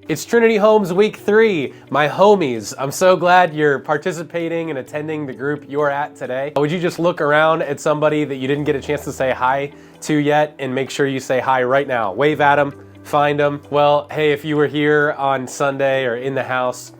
It's Trinity Homes Week 3. My homies, I'm so glad you're participating and attending the group you're at today. Would you just look around at somebody that you didn't get a chance to say hi to yet and make sure you say hi right now? Wave at them, find them. Well, hey, if you were here on Sunday or in the house,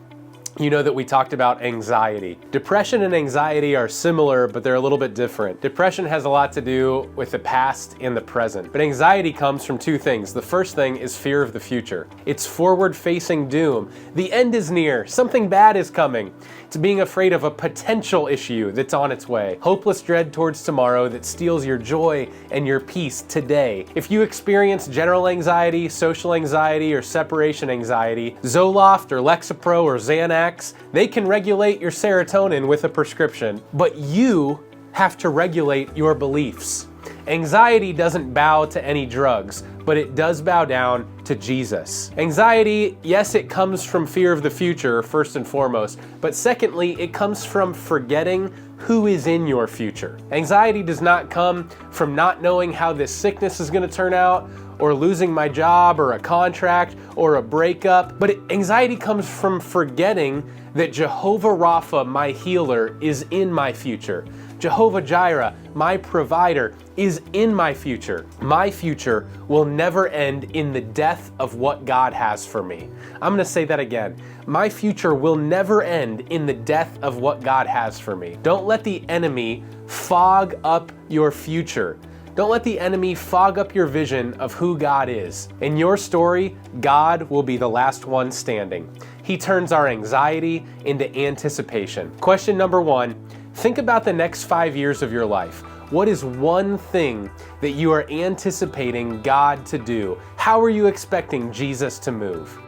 you know that we talked about anxiety. Depression and anxiety are similar, but they're a little bit different. Depression has a lot to do with the past and the present, but anxiety comes from two things. The first thing is fear of the future. It's forward-facing doom. The end is near. Something bad is coming. It's being afraid of a potential issue that's on its way. Hopeless dread towards tomorrow that steals your joy and your peace today. If you experience general anxiety, social anxiety, or separation anxiety, Zoloft or Lexapro or Xanax, they can regulate your serotonin with a prescription, but you have to regulate your beliefs. Anxiety doesn't bow to any drugs, but it does bow down to Jesus. Anxiety, yes, it comes from fear of the future, first and foremost, but secondly, it comes from forgetting who is in your future. Anxiety does not come from not knowing how this sickness is going to turn out, or losing my job, or a contract, or a breakup, but anxiety comes from forgetting that Jehovah Rapha, my healer, is in my future. Jehovah Jireh, my provider, is in my future. My future will never end in the death of what God has for me. I'm going to say that again. My future will never end in the death of what God has for me. Don't let the enemy fog up your future. Don't let the enemy fog up your vision of who God is. In your story, God will be the last one standing. He turns our anxiety into anticipation. Question number 1, think about the next 5 years of your life. What is one thing that you are anticipating God to do? How are you expecting Jesus to move?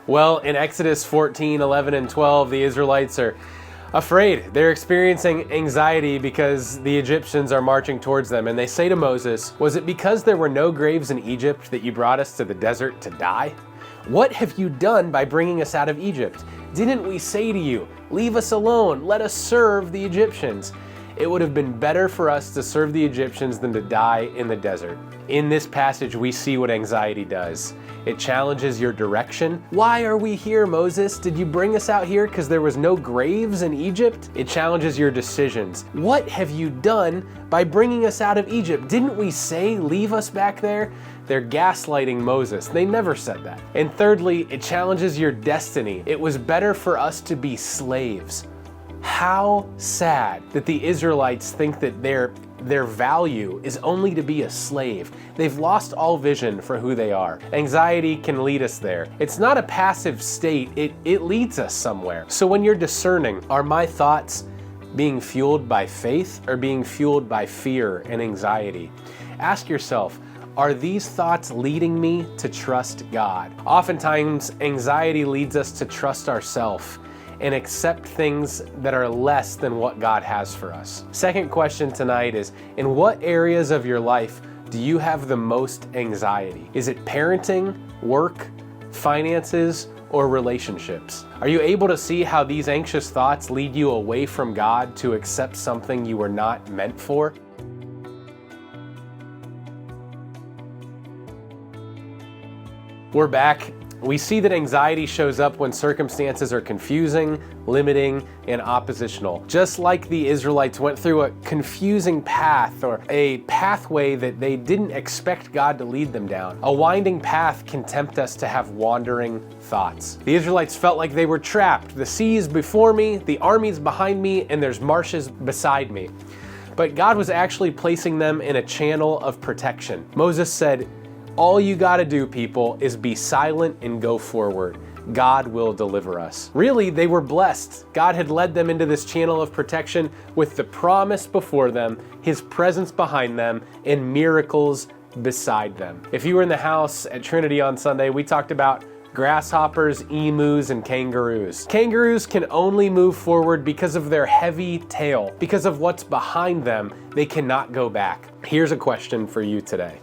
Well, in Exodus 14, 11, and 12, the Israelites are afraid. They're experiencing anxiety because the Egyptians are marching towards them, and they say to Moses, "Was it because there were no graves in Egypt that you brought us to the desert to die? What have you done by bringing us out of Egypt? Didn't we say to you, 'Leave us alone, let us serve the Egyptians'? It would have been better for us to serve the Egyptians than to die in the desert." In this passage, we see what anxiety does. It challenges your direction. Why are we here, Moses? Did you bring us out here because there was no graves in Egypt? It challenges your decisions. What have you done by bringing us out of Egypt? Didn't we say, leave us back there? They're gaslighting Moses. They never said that. And thirdly, it challenges your destiny. It was better for us to be slaves. How sad that the Israelites think that their value is only to be a slave. They've lost all vision for who they are. Anxiety can lead us there. It's not a passive state, it leads us somewhere. So when you're discerning, are my thoughts being fueled by faith or being fueled by fear and anxiety? Ask yourself, are these thoughts leading me to trust God? Oftentimes, anxiety leads us to trust ourselves and accept things that are less than what God has for us. Second question tonight is, in what areas of your life do you have the most anxiety? Is it parenting, work, finances, or relationships? Are you able to see how these anxious thoughts lead you away from God to accept something you were not meant for? We're back. We see that anxiety shows up when circumstances are confusing, limiting, and oppositional. Just like the Israelites went through a confusing path or a pathway that they didn't expect God to lead them down. A winding path can tempt us to have wandering thoughts. The Israelites felt like they were trapped. The sea is before me, the army's behind me, and there's marshes beside me. But God was actually placing them in a channel of protection. Moses said, "All you gotta do, people, is be silent and go forward. God will deliver us." Really, they were blessed. God had led them into this channel of protection with the promise before them, His presence behind them, and miracles beside them. If you were in the house at Trinity on Sunday, we talked about grasshoppers, emus, and kangaroos. Kangaroos can only move forward because of their heavy tail. Because of what's behind them, they cannot go back. Here's a question for you today.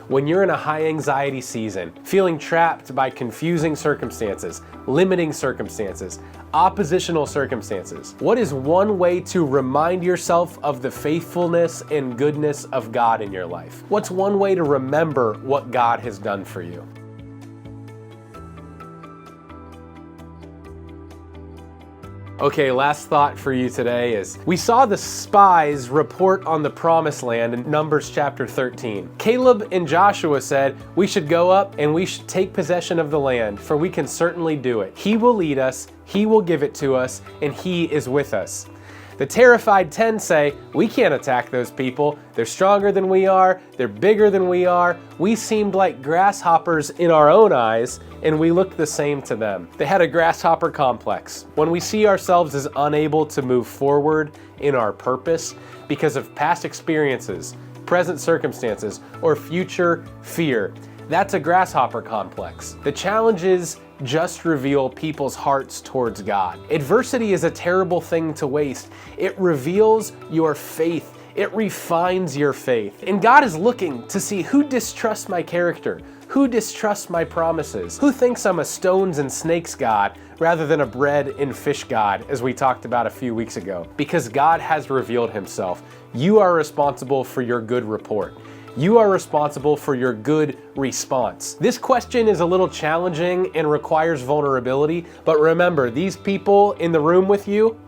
When you're in a high anxiety season, feeling trapped by confusing circumstances, limiting circumstances, oppositional circumstances, what is one way to remind yourself of the faithfulness and goodness of God in your life? What's one way to remember what God has done for you? Okay, last thought for you today is, we saw the spies report on the promised land in Numbers chapter 13. Caleb and Joshua said, we should go up and we should take possession of the land, for we can certainly do it. He will lead us, He will give it to us, and He is with us. The terrified 10 say, we can't attack those people. They're stronger than we are. They're bigger than we are. We seemed like grasshoppers in our own eyes, and we looked the same to them. They had a grasshopper complex. When we see ourselves as unable to move forward in our purpose because of past experiences, present circumstances, or future fear, that's a grasshopper complex. The challenge is just reveal people's hearts towards God. Adversity is a terrible thing to waste. It reveals your faith. It refines your faith. And God is looking to see who distrusts my character, who distrusts my promises, who thinks I'm a stones and snakes God rather than a bread and fish God, as we talked about a few weeks ago. Because God has revealed Himself. You are responsible for your good report. You are responsible for your good response. This question is a little challenging and requires vulnerability, but remember, these people in the room with you,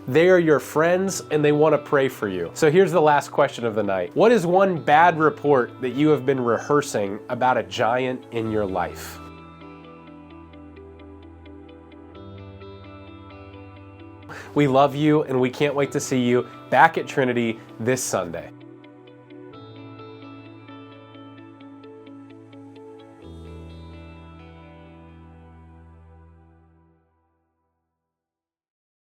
they are your friends and they want to pray for you. So here's the last question of the night. What is one bad report that you have been rehearsing about a giant in your life? We love you and we can't wait to see you back at Trinity this Sunday.